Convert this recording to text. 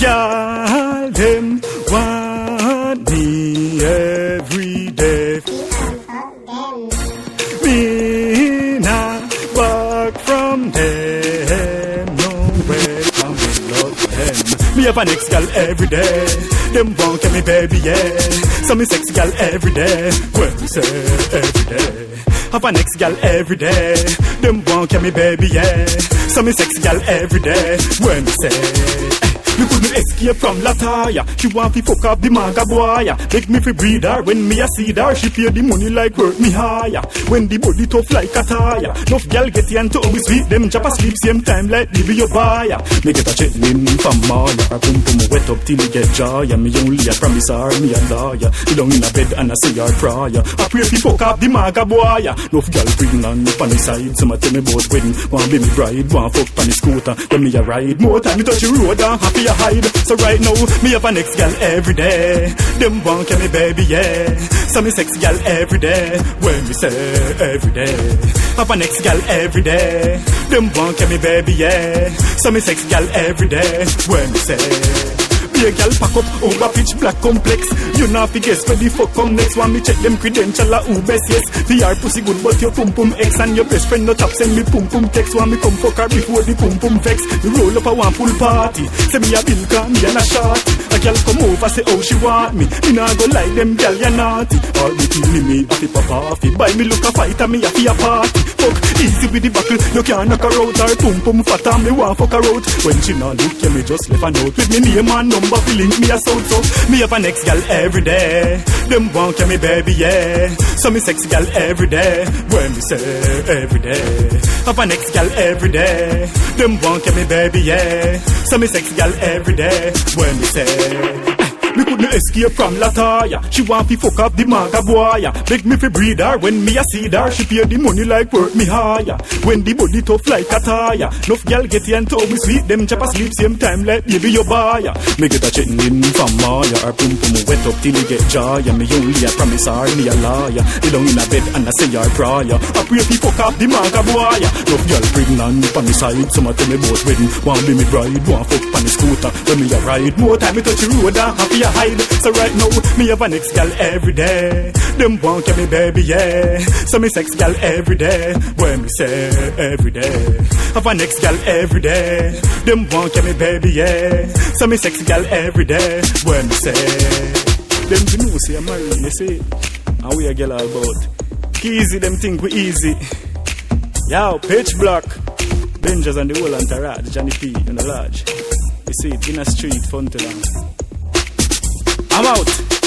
Girl, them want me every day. Me nah back from them, no way I'm in love with them. Me have an ex-gal every day. Them want me baby, yeah. So me sexy gal every day. When me say every day. Have an ex-gal every day. Them want me baby, yeah. So me sexy gal every day. When me say you couldn't escape from Lataya. She want to fuck up the manga boy. Make me free breed her. When me a see her, she pay the money like work me higher. When the body tough like a tire. Enough gal get you and to always sweet. Them chop asleep same time like baby your buyer. Me get a check in from Maya. Her pum pum wet up till he get joy. Me only a promise her, me a lawyer. He down in a bed and I see her prayer. I pray fi fuck up the manga boy. Enough gal pregnant up on the side. Some a tell me about wedding. Want be me bride, want fuck on the scooter. When me a ride, more time me touch the road and happy hide. So right now, me have an ex-gal every day. Them want me baby, yeah. So me sex gal every day. When me say every day. Have an ex-gal every day. Them want me baby, yeah. So me sex gal every day. When me say be a gal pack up over pitch black complex. You not fi guess where the fuck come next. Want me check them credential a who best, yes. VR pussy good but your pum pum ex. And your best friend no top send me pum pum text. Want me come fuck her before the pum pum vex. Me roll up a one full party. Say me a bill can me and a shorty. A gal come over say how she want me. Me nah go like them gal ya naughty. All the killing me a fi pop off it. Buy me look a fight and me a fi a party. Fuck easy with the buckle. You can't knock her out. Her pum pum fat and me want fuck her out. When she not look ya me just left a note with me name and number. But feeling me a south so me have an ex-gal every day. Them want me baby, yeah. So me sexy gal every day. When me say every day. Have an ex-gal every day. Them want me baby, yeah. So me sexy gal every day. When me say me couldn't escape from Lataya. She want to fuck up the manga boy. Beg me fi breed her. When me a see her, she pay the money like work me higher. When the body tough like a tire. Enough gal get you and to me sweet. Them chop asleep same time like baby your buyer. Me get a chicken in from Maya. Her pum pum wet up till he get joy. And me only a promise her, me a liar. He down in a bed and I say her prayer. I pray fi fuck up the manga boy. Enough gal pregnant on the side. Some a tell me about wedding. Want be me bride, want fuck on the scooter. When me a ride, more time me touch the road and happy hide. So right now, me have an ex-gal every day. Them want me baby, yeah. So me sex gal every day. When me say every day. Have an ex-gal every day. Them want me baby, yeah. So me sex gal every day. When me say them you know say I'm married, you see. And we a gal all about easy, them think we easy. Yo, pitch black Benjas and the whole entourage, Johnny P in the lodge. You see it in a street, fun to them. I'm out.